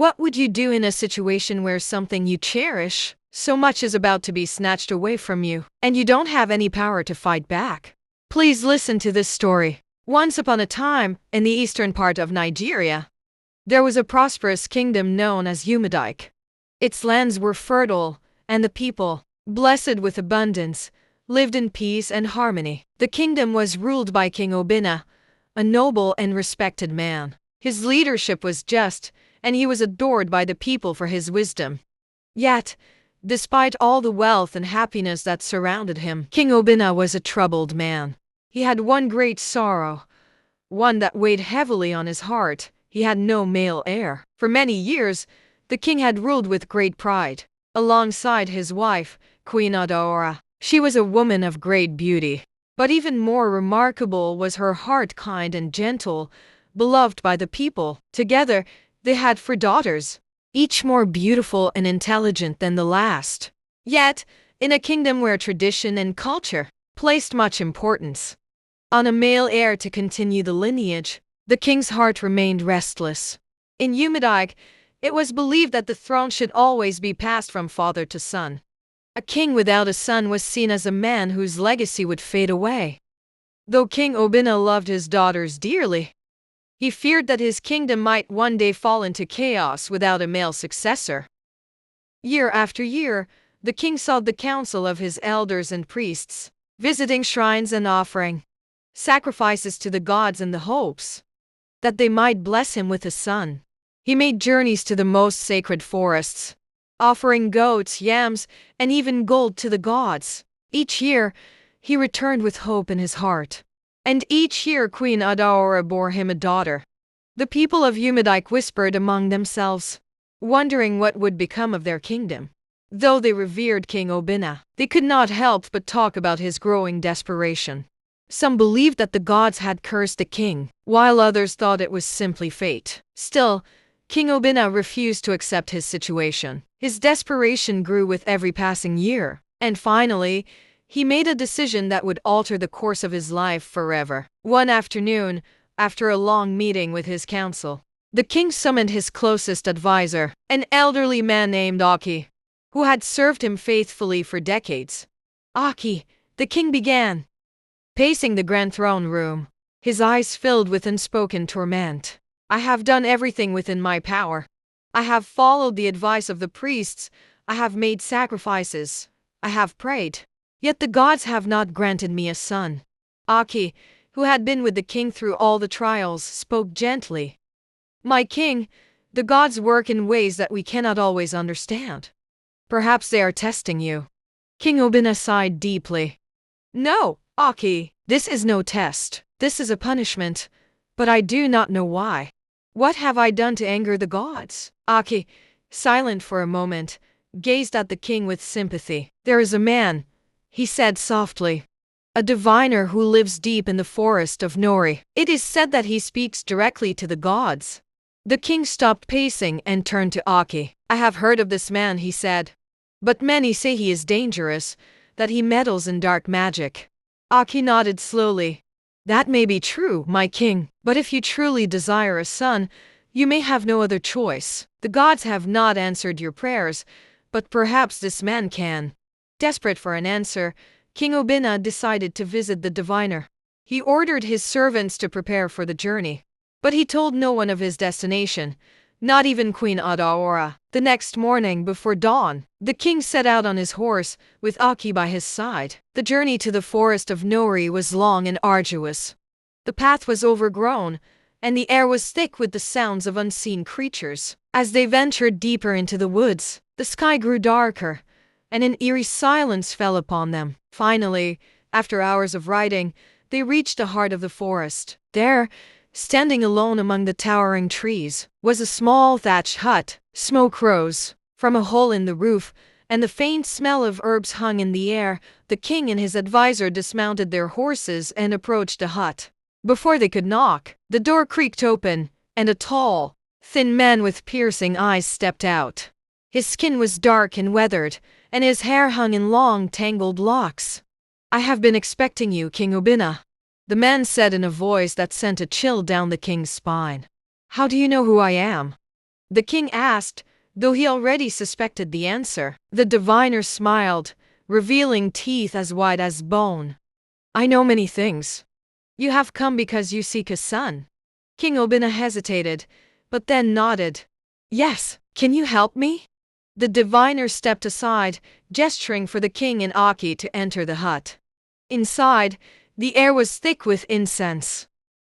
What would you do in a situation where something you cherish so much is about to be snatched away from you, and you don't have any power to fight back? Please listen to this story. Once upon a time, in the eastern part of Nigeria, there was a prosperous kingdom known as Umudike. Its lands were fertile, and the people, blessed with abundance, lived in peace and harmony. The kingdom was ruled by King Obinna, a noble and respected man. His leadership was just, and he was adored by the people for his wisdom. Yet, despite all the wealth and happiness that surrounded him, King Obinna was a troubled man. He had one great sorrow, one that weighed heavily on his heart. He had no male heir. For many years, the king had ruled with great pride, alongside his wife, Queen Adaora. She was a woman of great beauty, but even more remarkable was her heart, kind and gentle, beloved by the people. Together, they had 4 daughters, each more beautiful and intelligent than the last. Yet, in a kingdom where tradition and culture placed much importance on a male heir to continue the lineage, the king's heart remained restless. In Umudike, it was believed that the throne should always be passed from father to son. A king without a son was seen as a man whose legacy would fade away. Though King Obinna loved his daughters dearly, he feared that his kingdom might one day fall into chaos without a male successor. Year after year, the king sought the counsel of his elders and priests, visiting shrines and offering sacrifices to the gods in the hopes that they might bless him with a son. He made journeys to the most sacred forests, offering goats, yams, and even gold to the gods. Each year, he returned with hope in his heart. And each year Queen Adaora bore him a daughter. The people of Umudike whispered among themselves, wondering what would become of their kingdom. Though they revered King Obinna, they could not help but talk about his growing desperation. Some believed that the gods had cursed the king, while others thought it was simply fate. Still, King Obinna refused to accept his situation. His desperation grew with every passing year, and finally, he made a decision that would alter the course of his life forever. One afternoon, after a long meeting with his council, the king summoned his closest advisor, an elderly man named Aki, who had served him faithfully for decades. Aki, the king began, pacing the grand throne room, his eyes filled with unspoken torment. I have done everything within my power. I have followed the advice of the priests. I have made sacrifices. I have prayed. Yet the gods have not granted me a son. Aki, who had been with the king through all the trials, spoke gently. My king, the gods work in ways that we cannot always understand. Perhaps they are testing you. King Obinna sighed deeply. No, Aki, this is no test. This is a punishment, but I do not know why. What have I done to anger the gods? Aki, silent for a moment, gazed at the king with sympathy. There is a man, he said softly, a diviner who lives deep in the forest of Nori. It is said that he speaks directly to the gods. The king stopped pacing and turned to Aki. I have heard of this man, he said, but many say he is dangerous, that he meddles in dark magic. Aki nodded slowly. That may be true, my king, but if you truly desire a son, you may have no other choice. The gods have not answered your prayers, but perhaps this man can. Desperate for an answer, King Obinna decided to visit the diviner. He ordered his servants to prepare for the journey, but he told no one of his destination, not even Queen Adaora. The next morning before dawn, the king set out on his horse, with Aki by his side. The journey to the forest of Nori was long and arduous. The path was overgrown, and the air was thick with the sounds of unseen creatures. As they ventured deeper into the woods, the sky grew darker, and an eerie silence fell upon them. Finally, after hours of riding, they reached the heart of the forest. There, standing alone among the towering trees, was a small thatched hut. Smoke rose from a hole in the roof, and the faint smell of herbs hung in the air. The king and his advisor dismounted their horses and approached the hut. Before they could knock, the door creaked open, and a tall, thin man with piercing eyes stepped out. His skin was dark and weathered, and his hair hung in long, tangled locks. I have been expecting you, King Obinna, the man said in a voice that sent a chill down the king's spine. How do you know who I am? The king asked, though he already suspected the answer. The diviner smiled, revealing teeth as white as bone. I know many things. You have come because you seek a son. King Obina hesitated, but then nodded. Yes, can you help me? The diviner stepped aside, gesturing for the king and Aki to enter the hut. Inside, the air was thick with incense,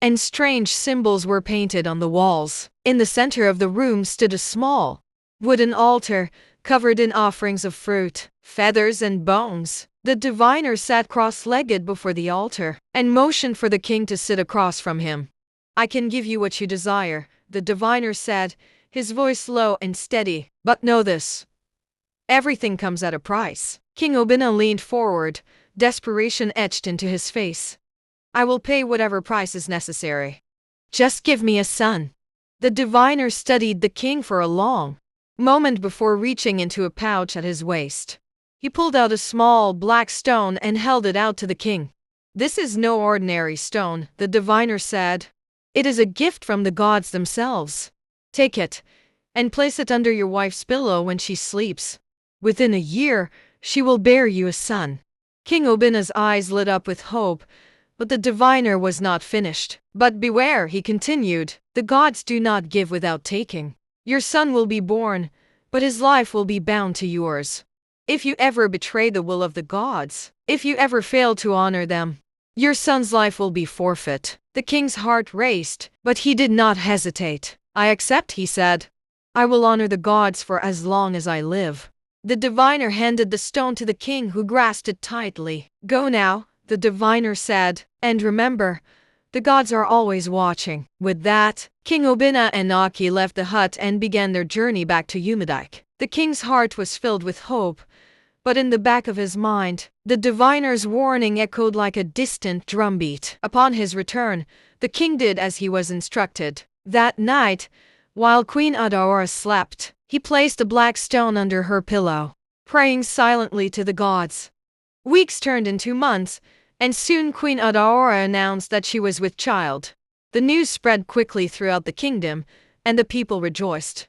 and strange symbols were painted on the walls. In the center of the room stood a small, wooden altar, covered in offerings of fruit, feathers, and bones. The diviner sat cross-legged before the altar, and motioned for the king to sit across from him. I can give you what you desire, the diviner said, his voice low and steady, but know this. Everything comes at a price. King Obina leaned forward, desperation etched into his face. I will pay whatever price is necessary. Just give me a son. The diviner studied the king for a long moment before reaching into a pouch at his waist. He pulled out a small black stone and held it out to the king. This is no ordinary stone, the diviner said. It is a gift from the gods themselves. Take it, and place it under your wife's pillow when she sleeps. Within a year, she will bear you a son. King Obina's eyes lit up with hope, but the diviner was not finished. But beware, he continued, the gods do not give without taking. Your son will be born, but his life will be bound to yours. If you ever betray the will of the gods, if you ever fail to honor them, your son's life will be forfeit. The king's heart raced, but he did not hesitate. I accept, he said. I will honor the gods for as long as I live. The diviner handed the stone to the king, who grasped it tightly. Go now, the diviner said, and remember, the gods are always watching. With that, King Obina and Aki left the hut and began their journey back to Umadike. The king's heart was filled with hope, but in the back of his mind, the diviner's warning echoed like a distant drumbeat. Upon his return, the king did as he was instructed. That night, while Queen Adaora slept, he placed a black stone under her pillow, praying silently to the gods. Weeks turned into months, and soon Queen Adaora announced that she was with child. The news spread quickly throughout the kingdom, and the people rejoiced.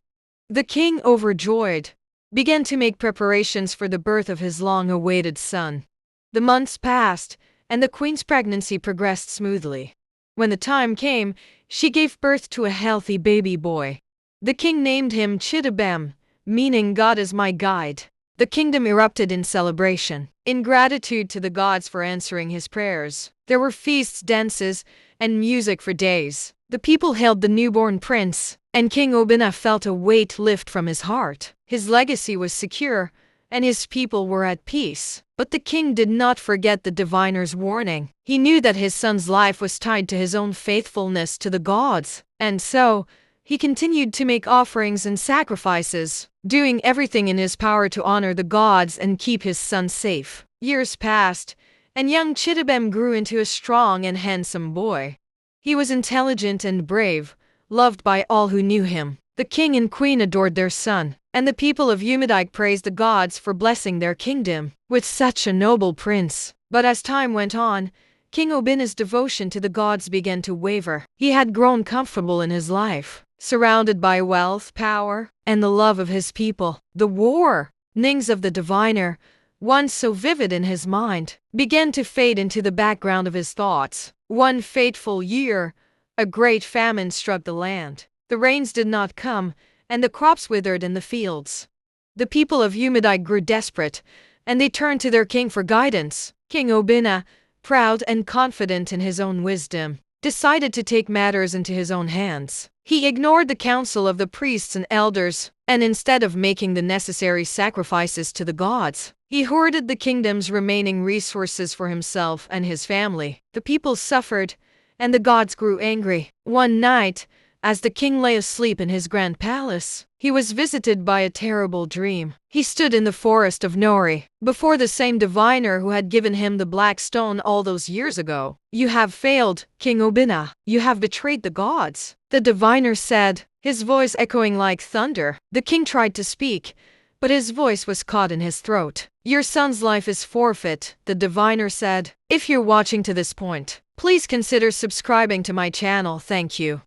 The king, overjoyed, began to make preparations for the birth of his long-awaited son. The months passed, and the queen's pregnancy progressed smoothly. When the time came, she gave birth to a healthy baby boy. The king named him Chidabem, meaning God is my guide. The kingdom erupted in celebration. In gratitude to the gods for answering his prayers, there were feasts, dances, and music for days. The people hailed the newborn prince, and King Obina felt a weight lift from his heart. His legacy was secure, and his people were at peace. But the king did not forget the diviner's warning. He knew that his son's life was tied to his own faithfulness to the gods, and so he continued to make offerings and sacrifices, doing everything in his power to honor the gods and keep his son safe. Years passed, and young Chidabem grew into a strong and handsome boy. He was intelligent and brave, loved by all who knew him. The king and queen adored their son, and the people of Umadike praised the gods for blessing their kingdom with such a noble prince. But as time went on, King Obina's devotion to the gods began to waver. He had grown comfortable in his life, surrounded by wealth, power, and the love of his people. The warnings of the diviner, once so vivid in his mind, began to fade into the background of his thoughts. One fateful year, a great famine struck the land. The rains did not come, and the crops withered in the fields. The people of Umadike grew desperate, and they turned to their king for guidance. King Obina, proud and confident in his own wisdom, decided to take matters into his own hands. He ignored the counsel of the priests and elders, and instead of making the necessary sacrifices to the gods, he hoarded the kingdom's remaining resources for himself and his family. The people suffered, and the gods grew angry. One night, as the king lay asleep in his grand palace, he was visited by a terrible dream. He stood in the forest of Nori, before the same diviner who had given him the black stone all those years ago. You have failed, King Obina. You have betrayed the gods, the diviner said, his voice echoing like thunder. The king tried to speak, but his voice was caught in his throat. Your son's life is forfeit, the diviner said. If you're watching to this point, please consider subscribing to my channel. Thank you.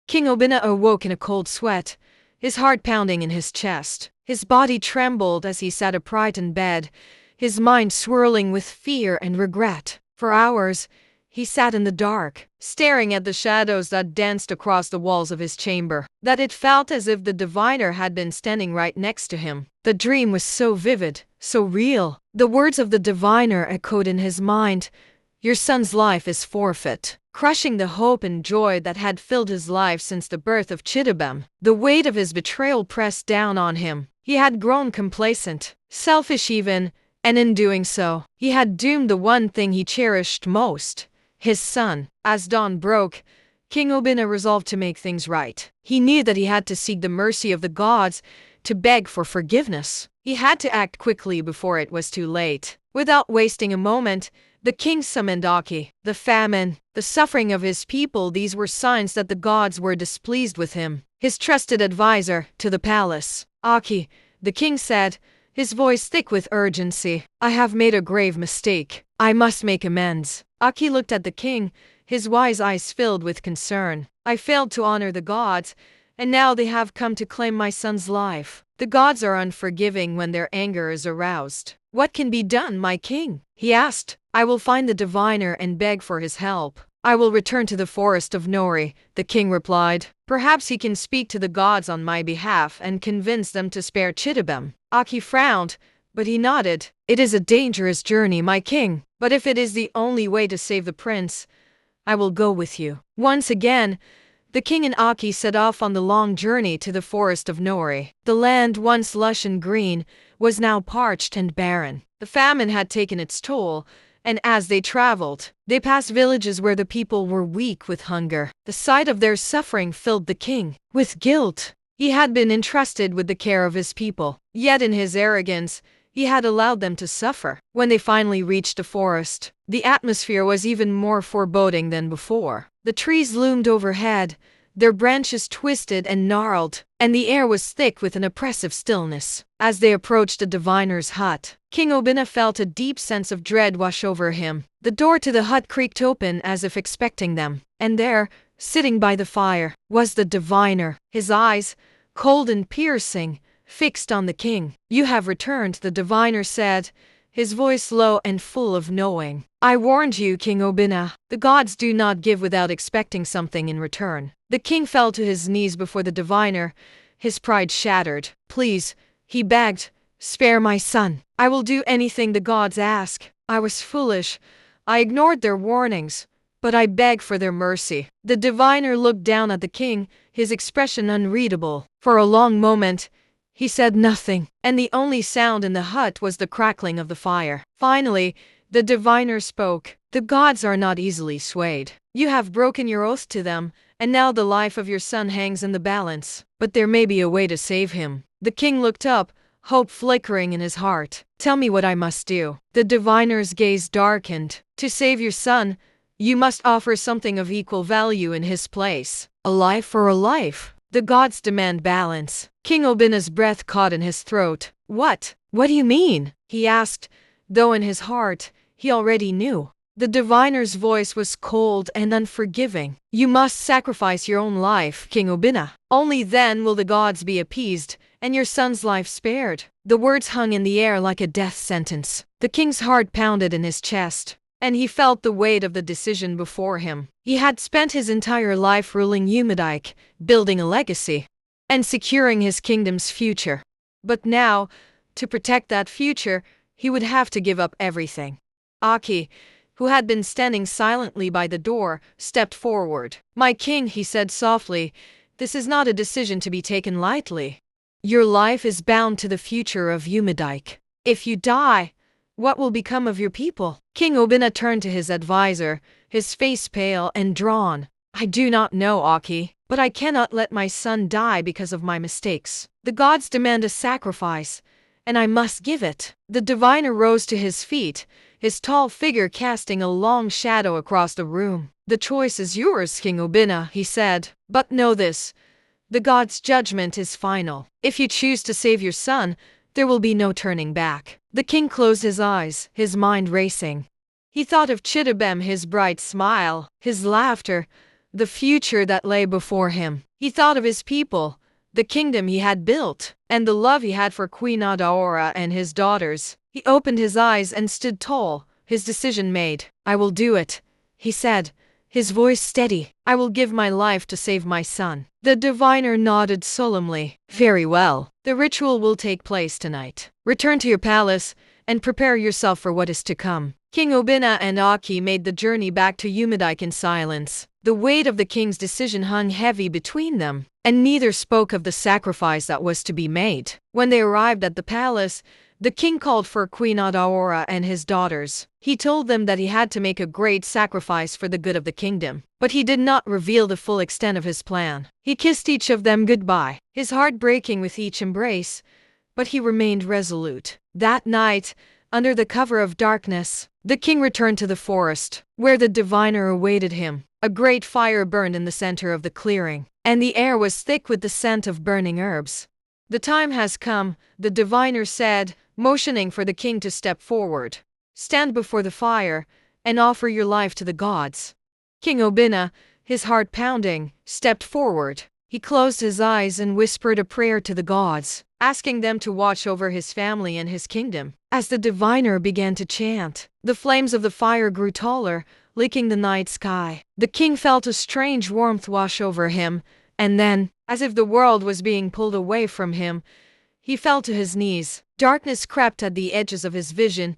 King Obina awoke in a cold sweat, his heart pounding in his chest. His body trembled as he sat upright in bed, his mind swirling with fear and regret. For hours, he sat in the dark, staring at the shadows that danced across the walls of his chamber, that it felt as if the diviner had been standing right next to him. The dream was so vivid, so real. The words of the diviner echoed in his mind, "Your son's life is forfeit," crushing the hope and joy that had filled his life since the birth of Chidabem. The weight of his betrayal pressed down on him. He had grown complacent, selfish even, and in doing so, he had doomed the one thing he cherished most, his son. As dawn broke, King Obina resolved to make things right. He knew that he had to seek the mercy of the gods, to beg for forgiveness. He had to act quickly before it was too late. Without wasting a moment, the king summoned Aki. The famine, the suffering of his people, these were signs that the gods were displeased with him. His trusted advisor, to the palace. "Aki," the king said, his voice thick with urgency, "I have made a grave mistake. I must make amends." Aki looked at the king, his wise eyes filled with concern. "I failed to honor the gods, and now they have come to claim my son's life. The gods are unforgiving when their anger is aroused. What can be done, my king?" he asked. "I will find the diviner and beg for his help. I will return to the forest of Nori," the king replied. "Perhaps he can speak to the gods on my behalf and convince them to spare Chidabem." Aki frowned, but he nodded. "It is a dangerous journey, my king, but if it is the only way to save the prince, I will go with you." Once again, the king and Aki set off on the long journey to the forest of Nori. The land, once lush and green, was now parched and barren. The famine had taken its toll, and as they traveled, they passed villages where the people were weak with hunger. The sight of their suffering filled the king with guilt. He had been entrusted with the care of his people, yet in his arrogance, he had allowed them to suffer. When they finally reached the forest, the atmosphere was even more foreboding than before. The trees loomed overhead, their branches twisted and gnarled, and the air was thick with an oppressive stillness. As they approached the diviner's hut, King Obina felt a deep sense of dread wash over him. The door to the hut creaked open as if expecting them, and there, sitting by the fire, was the diviner, his eyes, cold and piercing, fixed on the king. "You have returned," the diviner said, his voice low and full of knowing. "I warned you, King Obina. The gods do not give without expecting something in return." The king fell to his knees before the diviner, his pride shattered. "Please," he begged, "spare my son. I will do anything the gods ask. I was foolish. I ignored their warnings, but I beg for their mercy." The diviner looked down at the king, his expression unreadable. For a long moment, he said nothing, and the only sound in the hut was the crackling of the fire. Finally, the diviner spoke. "The gods are not easily swayed. You have broken your oath to them, and now the life of your son hangs in the balance. But there may be a way to save him." The king looked up, hope flickering in his heart. "Tell me what I must do." The diviner's gaze darkened. "To save your son, you must offer something of equal value in his place. A life for a life. The gods demand balance." King Obina's breath caught in his throat. What do you mean?" he asked, though in his heart, he already knew. The diviner's voice was cold and unforgiving. "You must sacrifice your own life, King Obina. Only then will the gods be appeased, and your son's life spared." The words hung in the air like a death sentence. The king's heart pounded in his chest, and he felt the weight of the decision before him. He had spent his entire life ruling Umadaik, building a legacy, and securing his kingdom's future. But now, to protect that future, he would have to give up everything. Aki, who had been standing silently by the door, stepped forward. "My king," he said softly, "this is not a decision to be taken lightly. Your life is bound to the future of Umadaik. If you die, what will become of your people?" King Obina turned to his advisor, his face pale and drawn. "I do not know, Aki, but I cannot let my son die because of my mistakes. The gods demand a sacrifice, and I must give it." The diviner rose to his feet, his tall figure casting a long shadow across the room. "The choice is yours, King Obina," he said, "but know this. The gods' judgment is final. If you choose to save your son, there will be no turning back." The king closed his eyes, his mind racing. He thought of Chidabem, his bright smile, his laughter, the future that lay before him. He thought of his people, the kingdom he had built, and the love he had for Queen Adaora and his daughters. He opened his eyes and stood tall, his decision made. "I will do it," he said, his voice steady. "I will give my life to save my son." The diviner nodded solemnly. "Very well. The ritual will take place tonight. Return to your palace and prepare yourself for what is to come." King Obina and Aki made the journey back to Umidike in silence. The weight of the king's decision hung heavy between them, and neither spoke of the sacrifice that was to be made. When they arrived at the palace, the king called for Queen Adaora and his daughters. He told them that he had to make a great sacrifice for the good of the kingdom, but he did not reveal the full extent of his plan. He kissed each of them goodbye, his heart breaking with each embrace, but he remained resolute. That night, under the cover of darkness, the king returned to the forest, where the diviner awaited him. A great fire burned in the center of the clearing, and the air was thick with the scent of burning herbs. "The time has come," the diviner said, motioning for the king to step forward. "Stand before the fire and offer your life to the gods." King Obina, his heart pounding, stepped forward. He closed his eyes and whispered a prayer to the gods, asking them to watch over his family and his kingdom. As the diviner began to chant, the flames of the fire grew taller, licking the night sky. The king felt a strange warmth wash over him, and then, as if the world was being pulled away from him, he fell to his knees. Darkness crept at the edges of his vision,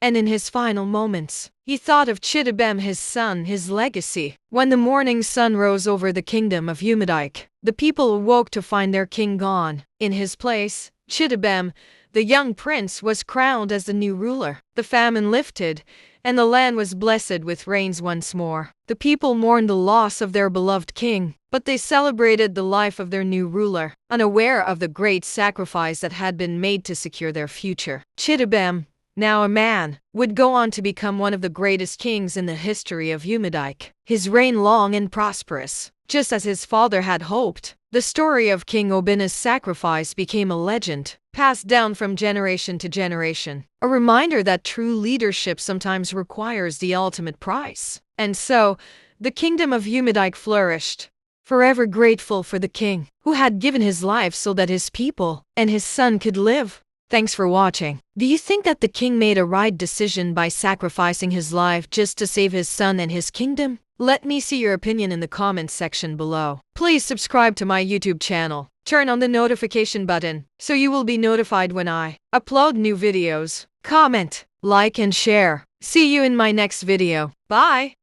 and in his final moments, he thought of Chidabem, his son, his legacy. When the morning sun rose over the kingdom of Umidike, the people awoke to find their king gone. In his place, Chidabem, the young prince, was crowned as the new ruler. The famine lifted, and the land was blessed with rains once more. The people mourned the loss of their beloved king, but they celebrated the life of their new ruler, unaware of the great sacrifice that had been made to secure their future. Chidabem, now a man, would go on to become one of the greatest kings in the history of Umidike. His reign long and prosperous, just as his father had hoped. The story of King Obina's sacrifice became a legend, passed down from generation to generation, a reminder that true leadership sometimes requires the ultimate price. And so, the kingdom of Umidike flourished, forever grateful for the king, who had given his life so that his people and his son could live. Thanks for watching. Do you think that the king made a right decision by sacrificing his life just to save his son and his kingdom? Let me see your opinion in the comments section below. Please subscribe to my YouTube channel. Turn on the notification button so you will be notified when I upload new videos. Comment, like, and share. See you in my next video. Bye!